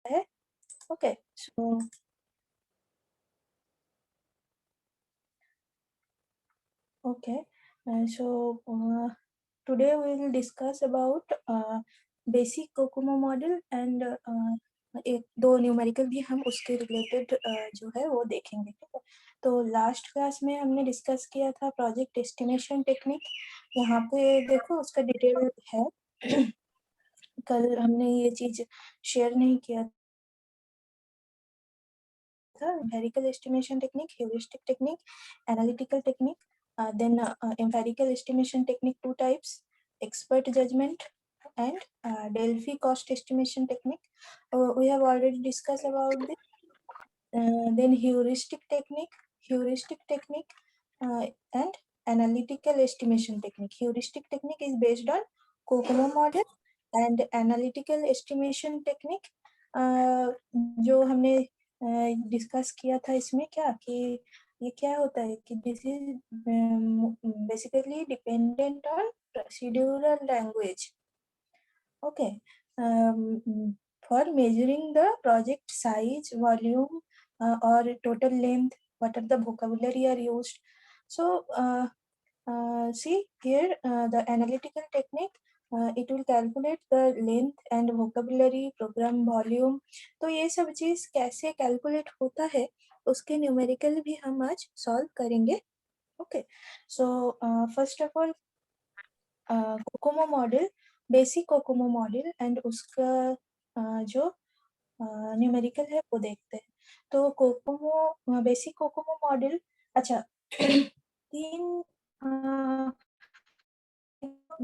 है. Okay, so today we will discuss about basic COCOMO model and एक दो numerical भी हम उसके रिलेटेड जो है वो देखेंगे. ठीक है. तो लास्ट क्लास में हमने डिस्कस किया था प्रोजेक्ट एस्टिमेशन टेक्निक. यहाँ पे देखो उसका डिटेल है. कल हमने ये चीज शेयर नहीं किया था. Empirical estimation technique, heuristic technique, analytical technique, then empirical estimation technique, two types: expert judgment and Delphi cost estimation technique. We have already discussed about this. Then heuristic technique and analytical estimation technique. Heuristic technique is based on COCOMO model and analytical estimation technique जो हमने discuss किया था इसमें क्या कि ये क्या होता है कि this is basically dependent on procedural language. Okay. For measuring the project size, volume, or total length, what are the vocabulary are used. So, see here the analytical technique. It will calculate the length and vocabulary, program volume. तो ये सब चीज कैसे calculate होता है उसके numerical भी हम आज सॉल्व करेंगे. Okay. So first of all Kokomo model, basic COCOMO model and उसका जो न्यूमेरिकल है वो देखते हैं. तो कोकोमो बेसिक कोकोमो मॉडल, अच्छा तीन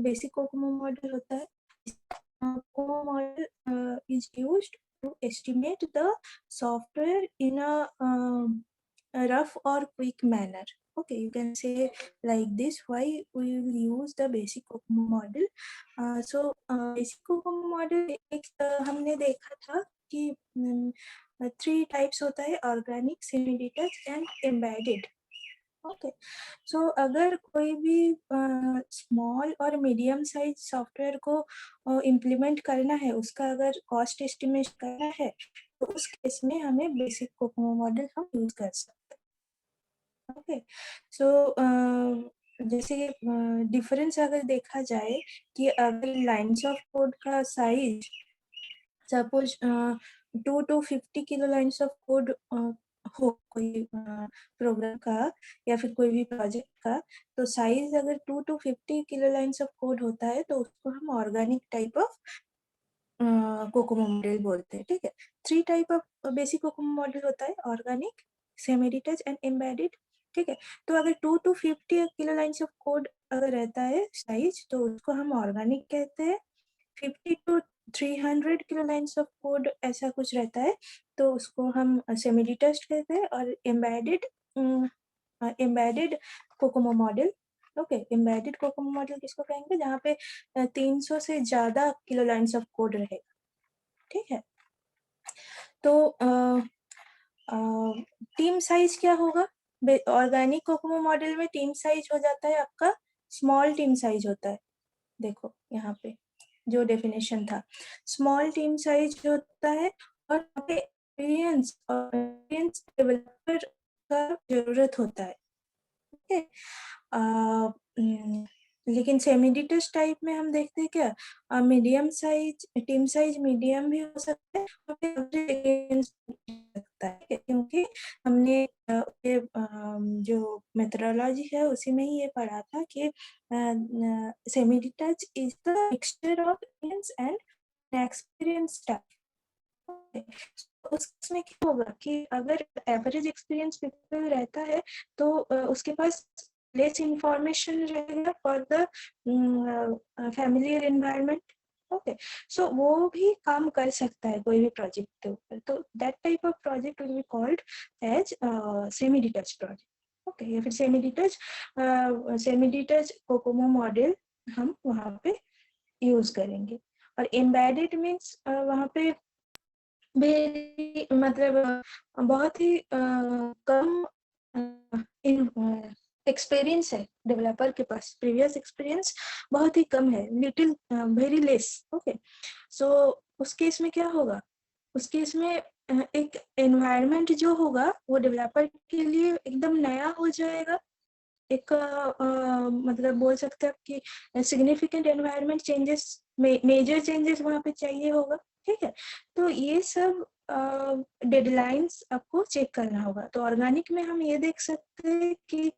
बेसिक कोकोमो मॉडल होता है. Kokomo model is used to estimate the software in a rough or quick manner. Okay, you can say like this why we will use the basic COCOMO model. So basic COCOMO model एक हमने देखा था कि 3 types होता है: organic, semi detached and embedded. Okay. So अगर कोई भी स्मॉल और मीडियम साइज सॉफ्टवेयर को इम्प्लीमेंट करना है, उसका अगर कॉस्ट एस्टिमेट करना है, तो उस केस में हमें बेसिक कोकोमो मॉडल हम यूज कर सकते हैं. ओके. सो जैसे डिफरेंस अगर देखा जाए कि अगर लाइंस ऑफ कोड का size suppose 2 to 50 kilo lines of code हो कोई प्रोग्राम का या फिर कोई भी प्रोजेक्ट का, तो साइज अगर 2 to 50 kilo lines of code होता है तो उसको हम organic type of Kokomo model बोलते हैं. ठीक है. 3 type of basic COCOMO model होता है: organic, semi detach and embedded. ठीक है. तो अगर 2 to 50 kilo lines of code अगर रहता है साइज, तो उसको हम ऑर्गेनिक कहते हैं. 50 to 300 kilo lines of code ऐसा कुछ रहता है तो उसको हम सेमी डिटैच्ड कहते हैं. और embedded Kokomo model. Okay. Embedded Kokomo model किसको कहेंगे? जहाँ पे 300 से ज्यादा किलो लाइंस ऑफ कोड रहेगा. ठीक है. तो टीम साइज क्या होगा? ऑर्गेनिक कोकोमो मॉडल में टीम साइज हो जाता है आपका स्मॉल टीम साइज होता है. देखो यहाँ पे जो डेफिनेशन था, स्मॉल टीम साइज होता है और यहाँ पे एक्सपीरियंस डेवलपर का जरूरत होता है. ओके. लेकिन सेमी डिटैच टाइप में हम देखते हैं क्या, medium size team size medium भी हो सकता है और फिर सकता है, क्योंकि हमने जो मेथोडोलॉजी है उसी में ही ये पढ़ा था कि semi detach is the mixture of experience and experience type. उसमें क्या होगा कि अगर एवरेज एक्सपीरियंस पीपल रहता है तो उसके पास लेस इंफॉर्मेशन रहेगा for the familiar environment. Okay. So वो भी काम कर सकता है कोई भी प्रोजेक्ट के ऊपर. तो that type of project will be called as semi detach project. Okay. या फिर सेमी डिटैच कोकोमो मॉडल हम वहाँ पे यूज करेंगे. और एम्बेडेड मीन्स वहाँ पे मतलब बहुत ही कम एक्सपीरियंस है डेवलपर के पास, प्रीवियस एक्सपीरियंस बहुत ही कम है, लिटिल वेरी लेस. ओके. सो उस केस में क्या होगा, उसके इसमें एक एनवायरनमेंट जो होगा वो डेवलपर के लिए एकदम नया हो जाएगा, एक मतलब बोल सकते हैं कि significant environment changes, major changes वहाँ पे चाहिए होगा, ठीक है। तो ये सब डेडलाइंस आपको चेक करना होगा। तो ऑर्गेनिक में हम ये देख सकते हैं कि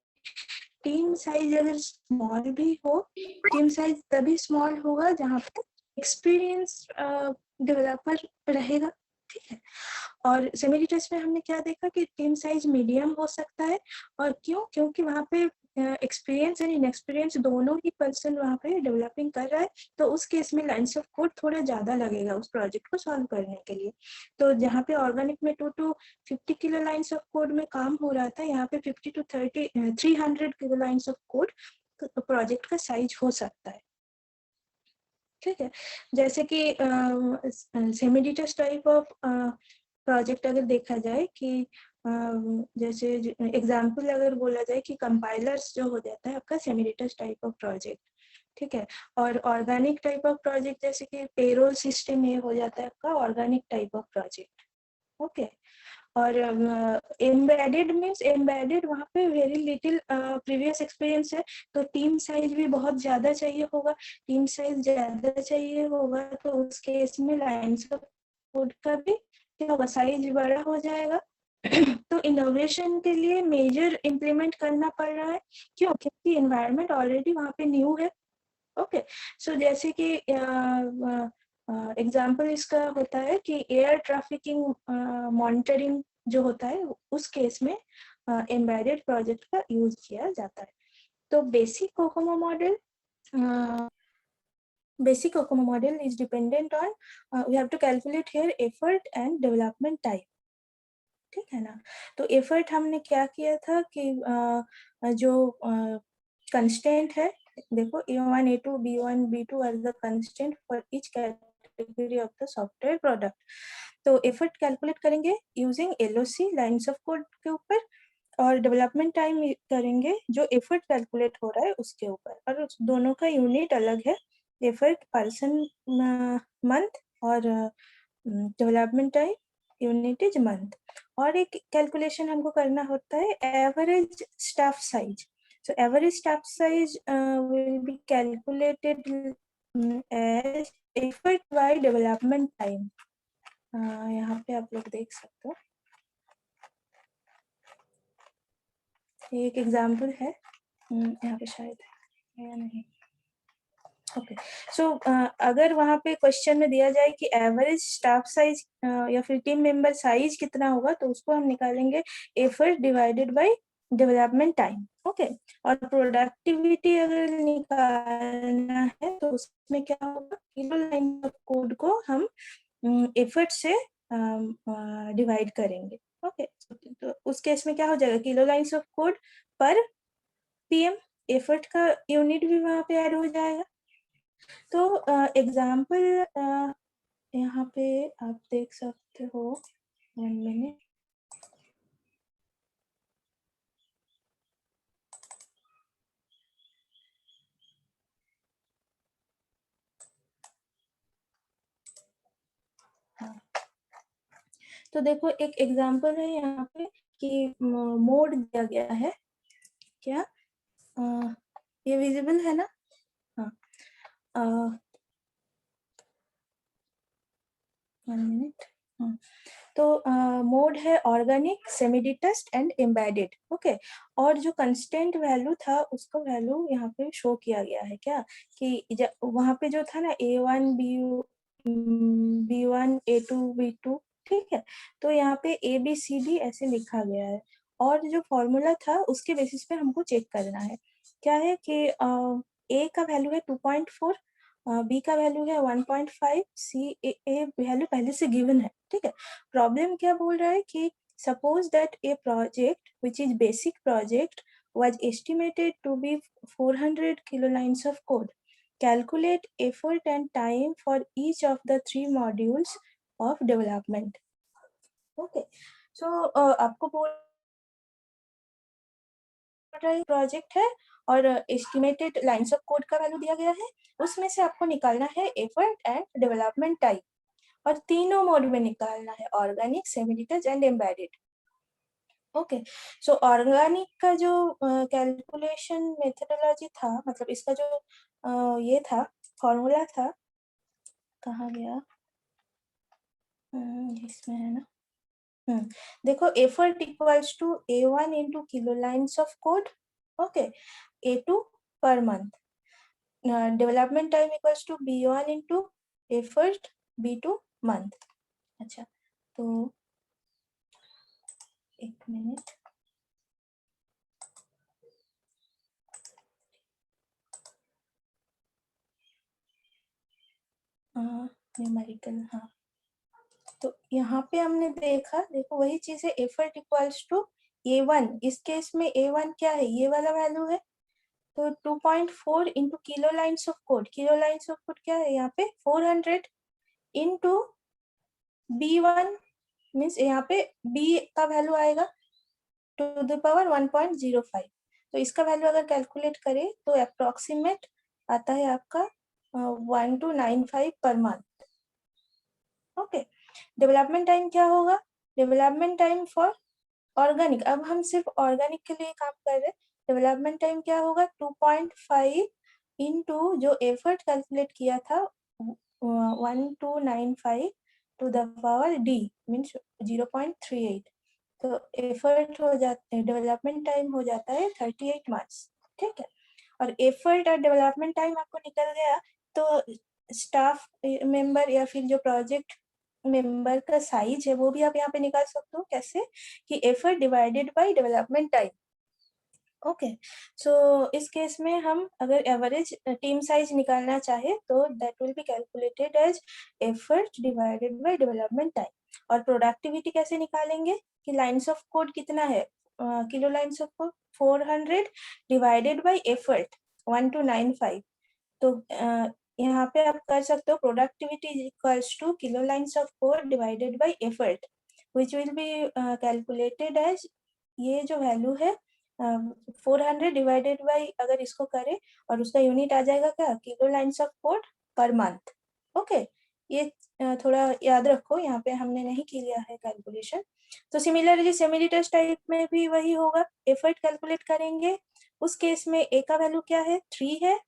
टीम साइज अगर स्मॉल भी हो, टीम साइज तभी स्मॉल होगा जहाँ पे एक्सपीरियंस डेवलपर रहेगा, ठीक है। और सेमी डिटैच में हमने क्या देखा कि टीम साइज मीडियम हो सकता है, और क्यों, क्योंकि वहाँ पे एक्सपीरियंस एंड इनएक्सपीरियंस दोनों ही पर्सन वहाँ पे डेवलपिंग कर रहा है, तो उस केस में लाइन्स ऑफ कोड थोड़ा ज़्यादा लगेगा उस प्रोजेक्ट को सॉल्व करने के लिए। तो जहाँ पे ऑर्गेनिक में 2 to 50 kilo lines of code में काम हो रहा था, यहाँ पे 50 to 300 kilo lines of code project का साइज हो सकता है, ठीक है। जैसे कि semi detach type of project अगर देखा जाए कि जैसे एग्जांपल अगर बोला जाए कि कंपाइलर्स जो हो जाता है आपका semi detach type of project, ठीक है। और ऑर्गेनिक टाइप ऑफ प्रोजेक्ट जैसे कि पेरोल सिस्टम ये हो जाता है आपका organic type of project, okay. और एम्बेडेड मीन्स एम्बेडेड वहाँ पे वेरी लिटिल प्रीवियस एक्सपीरियंस है, तो टीम साइज भी बहुत ज़्यादा चाहिए होगा। टीम साइज ज़्यादा चाहिए होगा तो उस केस में लाइन्स ऑफ कोड का भी क्या होगा, साइज बड़ा हो जाएगा। तो इनोवेशन के लिए मेजर इम्प्लीमेंट करना पड़ रहा है, क्यों, क्योंकि एनवायरनमेंट ऑलरेडी वहाँ पे न्यू है, ओके। सो जैसे कि एग्जाम्पल इसका होता है कि एयर ट्रैफिकिंग मॉनिटरिंग जो होता है, उस केस में एम्बेडेड प्रोजेक्ट का यूज किया जाता है। तो basic COCOMO model, basic COCOMO model is dependent on we have to calculate here effort and development time, ठीक है ना। तो एफर्ट हमने क्या किया था कि जो कंस्टेंट है, देखो A1 A2 B1 B2 are the constant for each category of the software product. तो एफर्ट कैलकुलेट करेंगे using LOC lines of code के ऊपर, और डेवलपमेंट टाइम करेंगे जो एफर्ट कैलकुलेट हो रहा है उसके ऊपर, और उस दोनों का यूनिट अलग है, एफर्ट पर्सन मंथ और development time unit is month. और एक कैलकुलेशन हमको करना होता है average staff size. So average staff size will be calculated as effort by development time. यहाँ पे आप लोग देख सकते हो, एक एग्जाम्पल है, यहाँ पे शायद है या नहीं, ओके। सो अगर वहाँ पे क्वेश्चन में दिया जाए कि एवरेज स्टाफ साइज या फिर टीम मेंबर साइज कितना होगा, तो उसको हम निकालेंगे effort divided by development time, okay. और प्रोडक्टिविटी अगर निकालना है तो उसमें क्या होगा, किलो लाइन ऑफ कोड को हम एफर्ट से डिवाइड करेंगे, ओके। तो उस केस में क्या हो जाएगा, किलो लाइन्स ऑफ कोड पर पीएम, एफर्ट का यूनिट भी वहाँ पे ऐड हो जाएगा। तो एग्जाम्पल यहाँ पे आप देख सकते हो, 1 मिनट, हाँ। तो देखो एक एग्जाम्पल है यहाँ पे कि मोड दिया गया है, क्या ये विजिबल है ना, हाँ। 1 मिनट, तो मोड है organic, semi detached and embedded, okay. और जो कंस्टेंट वैल्यू था उसको वैल्यू यहाँ पे शो किया गया है, क्या कि वहाँ पे जो था ना A1 B1 A2 B2, ठीक है। तो यहाँ पे ABCD ऐसे लिखा गया है, और जो फॉर्मूला था उसके बेसिस पे हमको चेक करना है, क्या है कि A का वैल्यू है 2.4, बी का वैल्यू है 1.5, सी ए वैल्यू पहले से गिवन है, ठीक है। प्रॉब्लम क्या बोल रहा है कि suppose that a project which is basic project was estimated to be 400 kilolines of code. Calculate effort and time for each of the 3 modules of development. Okay, so आपको बोल प्रोजेक्ट है और एस्टिमेटेड लाइंस ऑफ कोड का value दिया गया है, उसमें से आपको निकालना है एफर्ट एंड डेवलपमेंट टाइम, और तीनों मोड में निकालना है, organic, semi detach and embedded. Okay, so organic का जो कैलकुलेशन मेथडोलॉजी था, मतलब इसका जो ये था, फॉर्मूला था, कहाँ गया, इसमें है ना, देखो, effort equals to A1 into kilo lines of code, okay, A2 per month, development time equals to B1 into effort, B2 month. अच्छा, तो एक मिनट, न्यूमेरिकल, हाँ, तो यहाँ पे हमने देखा, देखो वही चीज है, एफर्ट इक्वल्स टू A1, इस केस में A1 क्या है, ये वाला वैल्यू है, तो 2.4 into kilo lines of code, kilo lines of code क्या है यहाँ पे 400 इंटू B1 मीन्स यहाँ पे B का वैल्यू आएगा टू द पावर 1.05, तो इसका वैल्यू अगर कैलकुलेट करें तो अप्रोक्सीमेट आता है आपका 1295 per month. Okay, development time क्या होगा, डेवलपमेंट टाइम फॉर ऑर्गेनिक, अब हम सिर्फ ऑर्गेनिक के लिए काम कर रहे हैं, डेवलपमेंट टाइम क्या होगा 2.5 इंटू जो एफर्ट कैलकुलेट किया था 1295 to the power D means 0.38, तो एफर्ट हो जाता है, डेवलपमेंट टाइम हो जाता है 38 मंथ्स, ठीक है। और एफर्ट और डेवलपमेंट टाइम आपको निकल गया, तो स्टाफ मेंबर या फिर जो प्रोजेक्ट मेंबर का साइज है वो भी आप यहाँ पे निकाल सकते हो, कैसे कि effort divided by development time. Okay, so इस केस में हम अगर एवरेज टीम साइज निकालना चाहे तो that will be calculated as effort divided by development time. और प्रोडक्टिविटी कैसे निकालेंगे कि लाइंस ऑफ कोड कितना है, kilo lines of code 400 divided by effort 1295, तो यहाँ पे आप कर सकते हो productivity equals to kilo lines of code divided by effort which will be calculated as, ये जो वैल्यू है 400 डिवाइडेड बाय, अगर इसको करें और उसका यूनिट आ जाएगा क्या, kilo lines of code per month. Okay, ये थोड़ा याद रखो, यहाँ पे हमने नहीं किया है कैलकुलेशन। तो सिमिलरली सेमी डिटैच टाइप में भी वही होगा, एफर्ट कैलकुलेट करेंगे, उस केस में ए का वैल्यू क्या है 3 है,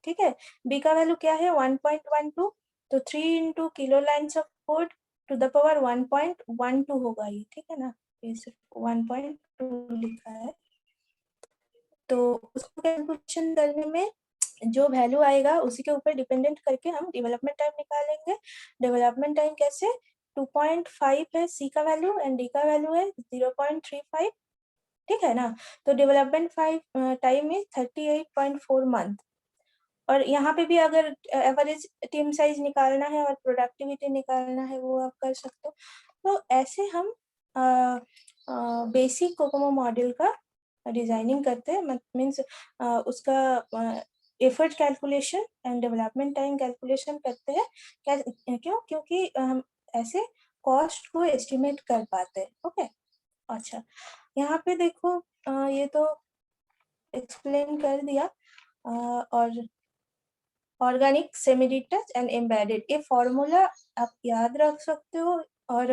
ठीक है, बी का वैल्यू क्या है 1.12, तो 3 into kilo lines of code to the power 1.12 होगा ये, ठीक है ना, ये सिर्फ 1.2 लिखा है, तो उसको कैलकुलेशन करने में जो वैल्यू आएगा उसी के ऊपर डिपेंडेंट करके हम डेवलपमेंट टाइम निकालेंगे। डेवलपमेंट टाइम कैसे, 2.5 है सी का वैल्यू एंड डी का वैल्यू है 0.35, ठीक है ना, तो डेवलपमेंट टाइम इज 38.4 मंथ। और यहाँ पे भी अगर एवरेज टीम साइज निकालना है और प्रोडक्टिविटी निकालना है वो आप कर सकते हो। तो ऐसे हम बेसिक कोकोमो मॉडल का डिजाइनिंग करते हैं, मीन्स उसका effort calculation and development time calculation करते हैं, क्यों, क्योंकि हम ऐसे कॉस्ट को एस्टिमेट कर पाते हैं। ओके, अच्छा, यहाँ पे देखो ये तो एक्सप्लेन कर दिया, और organic, semi detach and embedded, ये फॉर्मूला आप याद रख सकते हो, और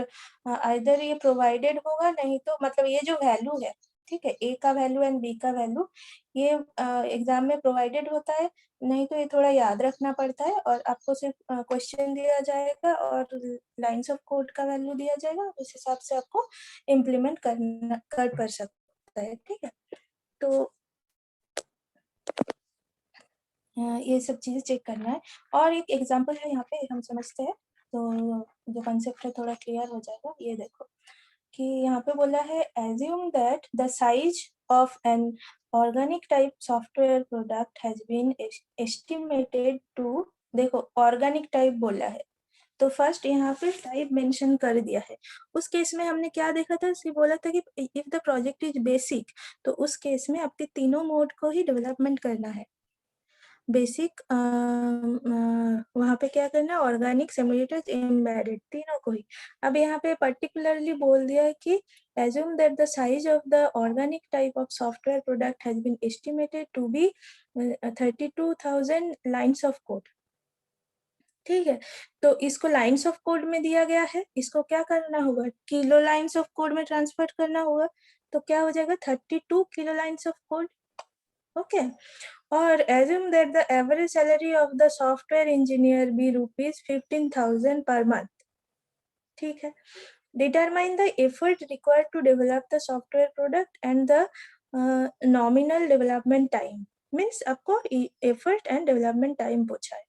इधर ये प्रोवाइडेड होगा, नहीं तो मतलब ये जो वैल्यू है, ठीक है, ए का वैल्यू एंड बी का वैल्यू, ये एग्जाम में प्रोवाइडेड होता है, नहीं तो ये थोड़ा याद रखना पड़ता है, और आपको सिर्फ क्वेश्चन दिया जाएगा और लाइंस ऑफ कोड का वैल्यू दिया जाएगा, उस हिसाब से आपको इम्प्लीमेंट कर सकता है, ठीक है। तो ये सब चीजें चेक करना है, और एक एग्जांपल है यहाँ पे हम समझते हैं, तो जो कंसेप्ट है थोड़ा क्लियर हो जाएगा। ये देखो कि यहाँ पे बोला है assume that the size of an organic type software product has been estimated to, देखो ऑर्गेनिक टाइप बोला है, तो फर्स्ट यहाँ पे टाइप मेंशन कर दिया है। उस केस में हमने क्या देखा था, उसने बोला था कि if the project is basic, तो उस केस में आपके तीनों मोड को ही डेवलपमेंट करना है। बेसिक वहाँ पे क्या करना है, ऑर्गेनिक, सेमी डिटैच, एम्बेडेड, तीनों को ही। अब यहाँ पे पर्टिकुलरली बोल दिया है कि assume that the size of the organic type of software product has been estimated to be 32,000 lines of code, ठीक है, तो इसको लाइन्स ऑफ कोड में दिया गया है, इसको क्या करना होगा, किलो लाइन्स ऑफ कोड में ट्रांसफर करना होगा, तो क्या हो जाएगा 32 kilo lines of code. Okay, और assume that the average salary of the software engineer be rupees 15,000 per month. ठीक है, determine the effort required to develop the software product and the nominal development time. Means आपको effort and development time पूछा है।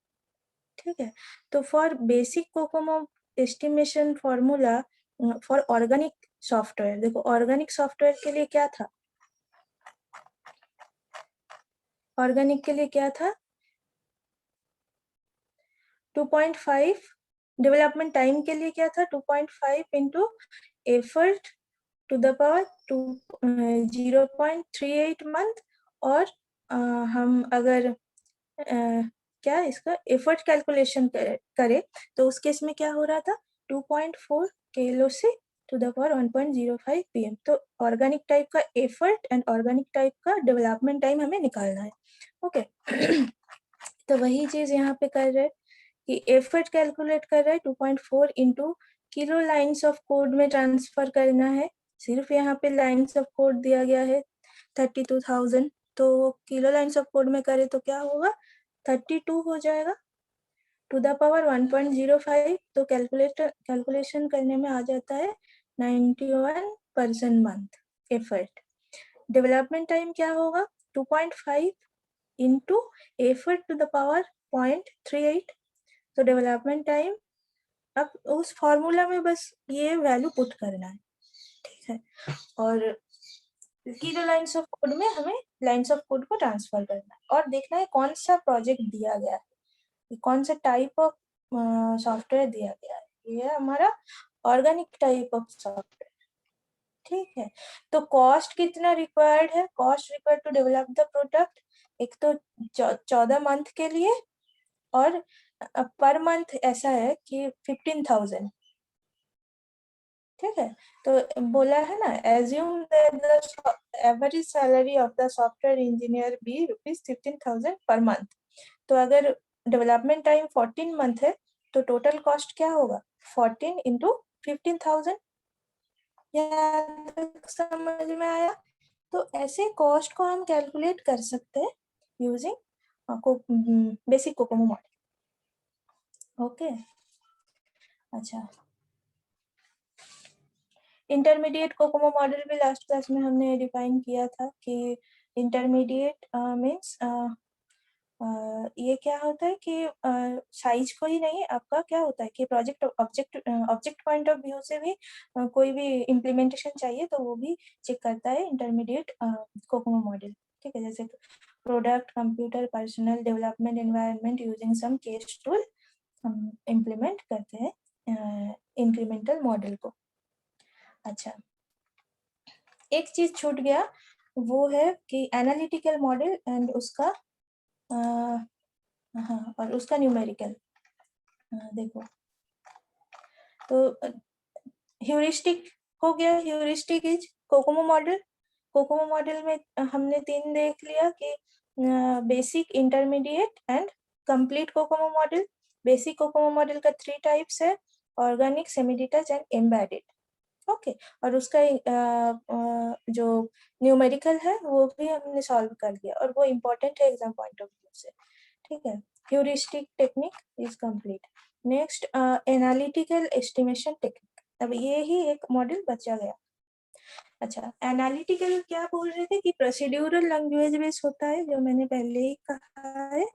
ठीक है, तो for basic COCOMO estimation formula for organic software, देखो organic software के लिए क्या था, ऑर्गेनिक के लिए क्या था 2.5, डेवलपमेंट टाइम के लिए क्या था 2.5 into effort to the power 0.38 month, और हम अगर क्या इसका एफर्ट कैलकुलेशन करे तो उस केस में क्या हो रहा था 2.4 किलो से टू द पावर 1.05 pm। तो ऑर्गेनिक टाइप का एफर्ट एंड ऑर्गेनिक टाइप का डेवलपमेंट टाइम हमें निकालना है। ओके तो वही चीज यहाँ पे कर रहे हैं कि एफर्ट कैलकुलेट कर रहे हैं 2.4 into kilo lines of code में ट्रांसफर करना है। सिर्फ यहाँ पे लाइन्स ऑफ कोड दिया गया है 32,000, तो किलो लाइन्स ऑफ कोड में करे तो क्या होगा 32 हो जाएगा टू द पावर 1.05, तो कैलकुलेशन करने में आ जाता है 91% मंथ एफर्ट। डेवलपमेंट टाइम क्या होगा 2.5 into effort to the power 0.38, तो डेवलपमेंट टाइम, अब उस फॉर्मूला में बस ये वैल्यू पुट करना है। ठीक है, और किलो लाइन्स ऑफ कोड में हमें लाइन्स ऑफ कोड को ट्रांसफर करना है और देखना है कौन सा प्रोजेक्ट दिया गया है, कौन सा टाइप ऑफ सॉफ्टवेयर दिया गया है, ये हमारा ऑर्गेनिक टाइप ऑफ सॉफ्टवेयर। ठीक है, तो कॉस्ट कितना रिक्वायर्ड है, cost required to develop the product, एक तो 14 मंथ के लिए, और पर मंथ ऐसा है कि 15,000। ठीक है, तो बोला है ना assume that the average salary of the software engineer be rupees 15,000 per month, तो अगर डेवलपमेंट टाइम 14 मंथ है तो टोटल कॉस्ट क्या होगा 14 इंटू 15,000। यहाँ तक समझ में आया? तो ऐसे कॉस्ट को हम कैलकुलेट कर सकते हैं using basic COCOMO model. Okay, अच्छा, इंटरमीडिएट कोकोमो मॉडल भी लास्ट क्लास में हमने डिफाइन किया था कि इंटरमीडिएट मीन्स ये क्या होता है कि साइज को ही नहीं, आपका क्या होता है कि project object point of view से भी कोई भी इम्प्लीमेंटेशन चाहिए तो वो भी चेक करता है इंटरमीडिएट कोकोमो मॉडल। ठीक है, जैसे product computer personal development environment using some case tool हम इम्प्लीमेंट करते हैं इंक्रीमेंटल मॉडल को। अच्छा, एक चीज छूट गया, वो है कि एनालिटिकल मॉडल एंड उसका हाँ, और उसका न्यूमेरिकल। देखो, तो ह्यूरिस्टिक हो गया, heuristic is Kokomo model. Kokomo model में हमने 3 देख लिया कि basic, intermediate and complete Kokomo model. Basic COCOMO model का 3 टाइप्स है, organic, semi detach and embedded. Okay, और उसका जो न्यूमेरिकल है वो भी हमने सॉल्व कर दिया और वो इम्पोर्टेंट है एग्जाम पॉइंट ऑफ व्यू से। ठीक है, heuristic technique is complete. Next analytical estimation technique, अब ये ही एक मॉडल बचा गया। अच्छा, एनालिटिकल क्या बोल रहे थे कि प्रोसीड्यूरल लैंग्वेज बेस होता है, जो मैंने पहले ही कहा है,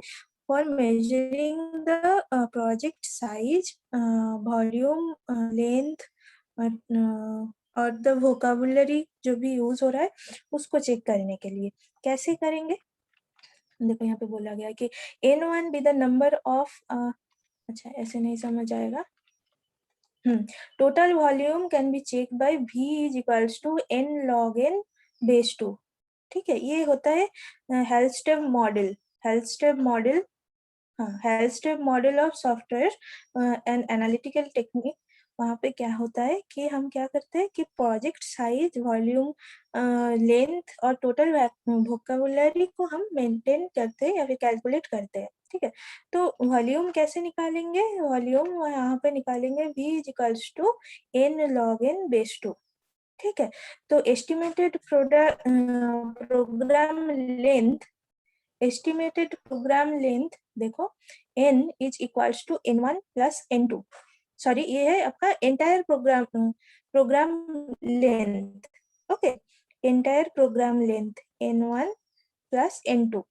for measuring the project size, volume, length और द वोकाबुलरी जो भी यूज हो रहा है उसको चेक करने के लिए। कैसे करेंगे, देखो यहाँ पे बोला गया कि n1 be the number of, अच्छा ऐसे नहीं समझ आएगा, total volume can be check by v is equals to n log n base 2। ठीक है, ये होता है हेल्स्टेब मॉडल, हेल्स्टेब मॉडल, हाँ, Halstead model of software and analytical technique. वहाँ पे क्या होता है कि हम क्या करते हैं कि प्रोजेक्ट साइज, वॉल्यूम, लेंथ और टोटल वोकेबुलरी को हम मेंटेन करते हैं या फिर कैलकुलेट करते हैं। ठीक है। तो वॉल्यूम कैसे निकालेंगे? वॉल्यूम यहाँ पे निकालेंगे v is equals to n log n base 2, ठीक है। तो एस्टिमेटेड प्रोग्राम लेंथ देखो, n is equals to n1 plus n2, sorry ये है आपका entire program length, okay, entire program length n1 plus n2,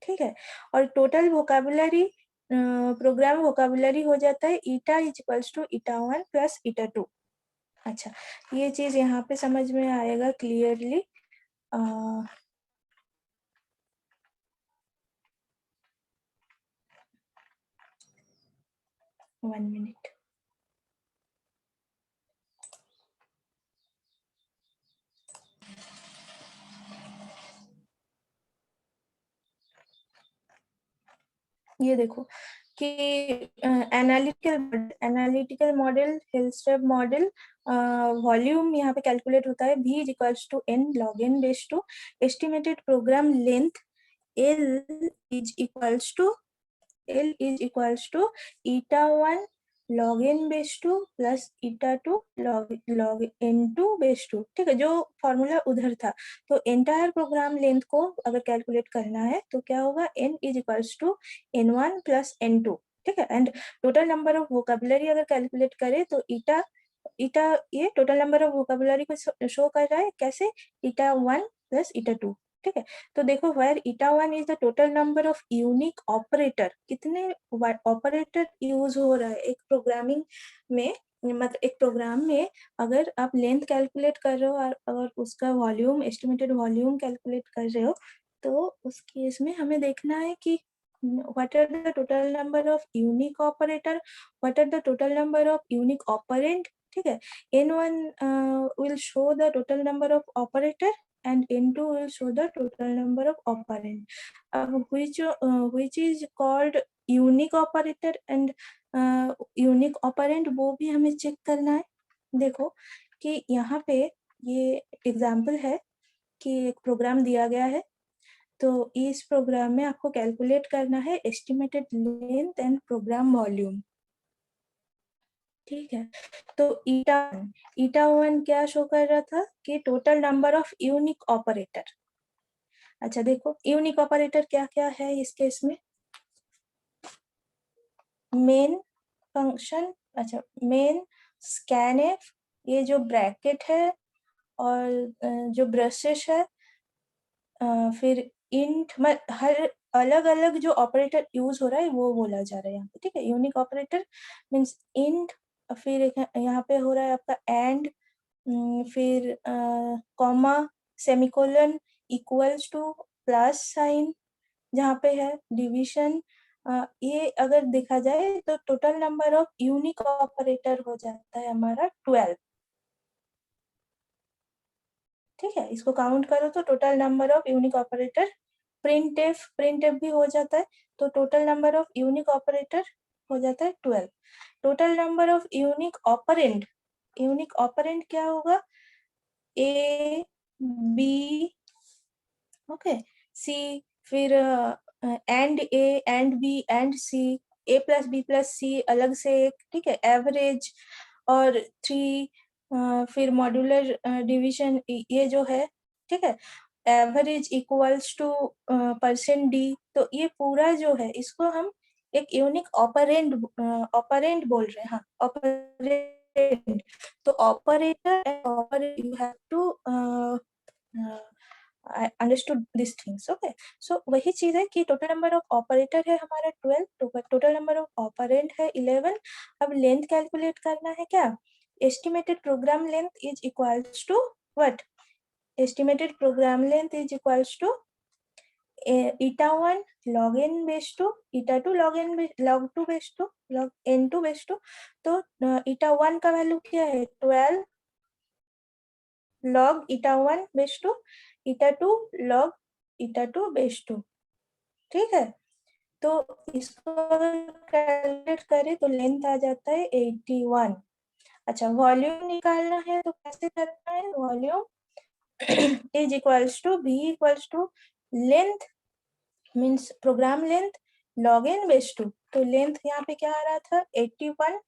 ठीक है। और टोटल वोकाबुलरी, प्रोग्राम वोकाबुलरी हो जाता है eta is equals to eta 1 plus eta 2। अच्छा, ये चीज यहाँ पे समझ में आएगा क्लियरली। 1 मिनट। ये देखो कि analytical model, Halstead model, volume यहाँ पे कैलकुलेट होता है v is equals to n log n base two estimated program length l is equals to eta 1 log n base 2 plus eta 2 log n2 base 2, ठीक है, जो formula उधर था। तो एंटायर प्रोग्राम लेंथ को अगर कैलकुलेट करना है तो क्या होगा, n is equals to n1 plus n2, ठीक है। And total number of vocabulary अगर कैलकुलेट करें तो ईटा ईटा ये टोटल नंबर ऑफ वोकाबुलरी को शो कर रहा है कैसे, ईटा 1 प्लस ईटा 2, ठीक है। तो देखो where eta 1 is the total number of unique operator, कितने ऑपरेटर यूज हो रहा है एक प्रोग्रामिंग में, मतलब एक प्रोग्राम में अगर आप लेंथ कैलकुलेट कर रहे हो और अगर उसका वॉल्यूम, एस्टिमेटेड वॉल्यूम कैलकुलेट कर रहे हो, तो उस केस में हमें देखना है कि what are the total number of unique operator, what are the total number of unique operand, ठीक है। n1 will show the total number of operator and n2 will show the total number of operand. Which is called unique operator and unique operand, वो भी हमें check करना है। देखो कि यहाँ पे ये एग्जाम्पल है कि एक प्रोग्राम दिया गया है, तो इस प्रोग्राम में आपको कैलकुलेट करना है estimated length and program volume, ठीक है। तो ईटा 1 क्या शो कर रहा था कि total number of unique operator. अच्छा देखो यूनिक ऑपरेटर क्या क्या है इस केस में, मेन फंक्शन, अच्छा मेन, स्कैनफ, ये जो ब्रैकेट है और जो ब्रशेस है, फिर इंट, हर अलग अलग जो ऑपरेटर यूज हो रहा है वो बोला जा रहा है यहाँ पे, ठीक है। यूनिक ऑपरेटर मीन्स इंट, फिर यहाँ पे हो रहा है आपका एंड, फिर comma, semicolon, equals to, plus sign, जहाँ पे है डिवीजन, ये अगर देखा जाए तो total number of unique operator हो जाता है हमारा 12, ठीक है। इसको काउंट करो तो total number of unique operator, print f भी हो जाता है, तो total number of unique operator हो जाता है 12। Total number of unique operand क्या होगा, ए बी, ओके, सी, फिर and B and C, A plus B plus C अलग से एक, ठीक है, एवरेज और 3, फिर मॉड्यूलर डिवीजन ये जो है, ठीक है, average equals two percent D, तो ये पूरा जो है इसको हम एक यूनिक ऑपरेंड बोल रहे हैं, हाँ ऑपरेंड। तो operator you have to understood this things, okay. So वही चीज है कि टोटल नंबर ऑफ ऑपरेटर है हमारा 12, टोटल नंबर ऑफ ऑपरेंड है 11। अब लेंथ कैलकुलेट करना है क्या, estimated program length is equals to what, estimated program length is equals to eta 1 log n base 2, eta 2 log 2 base 2, log n2 base 2। तो ईटा 1 का value क्या है 12 log ईटा 1 base 2, eta 2 log ईटा 2 base 2, ठीक है। तो इसको कैलकुलेट करें तो लेंथ आ जाता है 81। अच्छा वॉल्यूम निकालना है तो कैसे करना है, volume is equals to v equals to length means program length log n base 2, तो लेंथ यहाँ पे क्या आ रहा था 81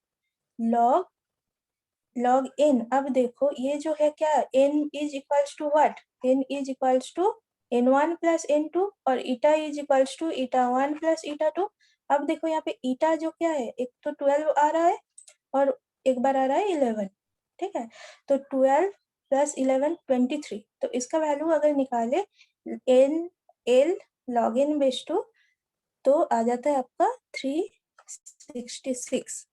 log n। अब देखो ये जो है क्या, n is equals to what, n is equals to n1 plus n2 और ईटा इज इक्वल्स टू ईटा1 प्लस ईटा2। अब देखो यहाँ पे ईटा जो क्या है, एक तो 12 आ रहा है और एक बार आ रहा है 11, ठीक है। तो 12 प्लस 11 23, तो इसका वैल्यू अगर निकाले n l log n base 2 तो आ जाता है आपका 366,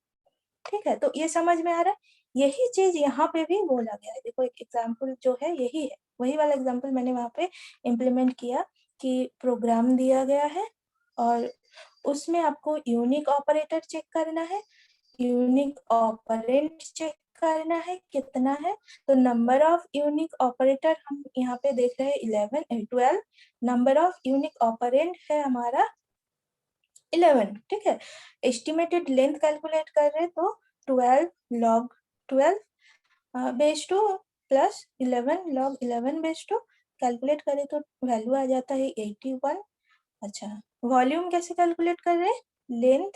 ठीक है। तो ये समझ में आ रहा है, यही चीज यहाँ पे भी बोला गया है। देखो एक एग्जाम्पल जो है यही है, वही वाला एग्जाम्पल मैंने वहां पे इम्प्लीमेंट किया कि प्रोग्राम दिया गया है और उसमें आपको यूनिक ऑपरेटर चेक करना है, यूनिक ऑपरेंड चेक करना है कितना है। तो नंबर ऑफ यूनिक ऑपरेटर हम यहाँ पे देख रहे हैं 12, नंबर ऑफ यूनिक ऑपरेंड है हमारा 11, ठीक है। एस्टिमेटेड लेंथ कैलकुलेट कर रहे तो 12 log 12 base 2 plus 11 log 11 base 2 calculate करें तो वैल्यू आ जाता है 81। अच्छा, वॉल्यूम कैसे कैलकुलेट कर रहे हैं, लेंथ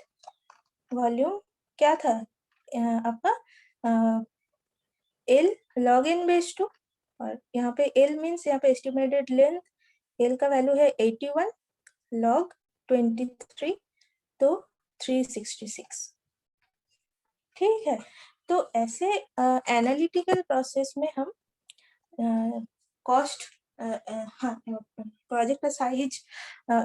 वॉल्यूम क्या था आपका L log n बेस 2, और यहाँ पे L मीन्स यहाँ पे एस्टिमेटेड लेंथ, L का वैल्यू है 81 log 23 तो 366, ठीक है। तो ऐसे एनालिटिकल प्रोसेस में हम कॉस्ट, हाँ, प्रोजेक्ट का size,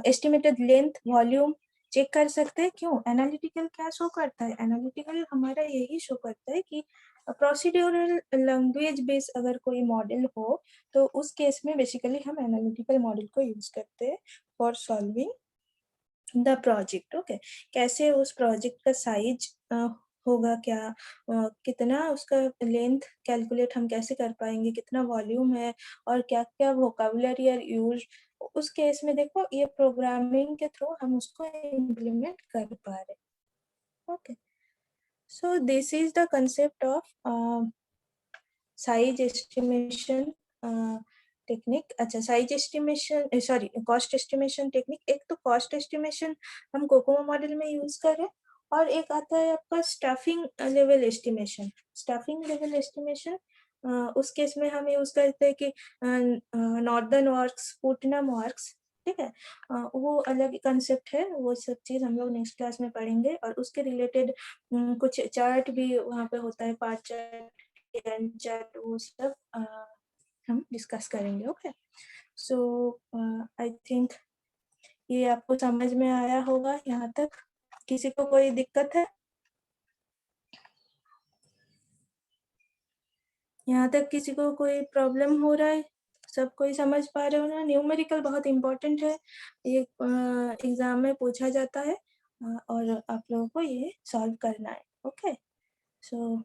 estimated length, volume check कर सकते हैं। क्यों, एनालिटिकल क्या शो करता है, एनालिटिकल हमारा यही शो करता है कि प्रोसीड्यूरल लैंग्वेज बेस अगर कोई मॉडल हो तो उस केस में बेसिकली हम एनालिटिकल मॉडल को यूज करते हैं for solving the project. Okay, कैसे उस प्रोजेक्ट का साइज होगा, क्या कितना उसका लेंथ कैलकुलेट हम कैसे कर पाएंगे, कितना वॉल्यूम है और क्या क्या वोकाबुलरी आर यूज, उस केस में देखो ये प्रोग्रामिंग के थ्रू हम उसको इम्प्लीमेंट कर पा रहे। Okay, so this is the concept of size estimation technique. अच्छा, size estimation, sorry, cost estimation technique, एक तो कॉस्ट एस्टिमेशन हम कोकोमो मॉडल में यूज करें और एक आता है आपका staffing level estimation. Staffing level estimation उस केस में हम यूज करते हैं कि नॉर्दर्न वर्क्स, पुटनम वर्क्स, ठीक है। वो अलग कंसेप्ट है, वो सब चीज हम लोग नेक्स्ट क्लास में पढ़ेंगे और उसके रिलेटेड कुछ चार्ट भी वहाँ पे होता है, पार्ट चार्ट, गैंट चार्ट, वो सब हम डिस्कस करेंगे। ओके, सो आई थिंक ये आपको समझ में आया होगा यहाँ तक। किसी को कोई दिक्कत है, यहाँ तक किसी को कोई प्रॉब्लम हो रहा है, सब कोई समझ पा रहे हो ना। न्यूमेरिकल बहुत इंपॉर्टेंट है, ये एग्जाम में पूछा जाता है और आप लोगों को ये सॉल्व करना है। ओके, सो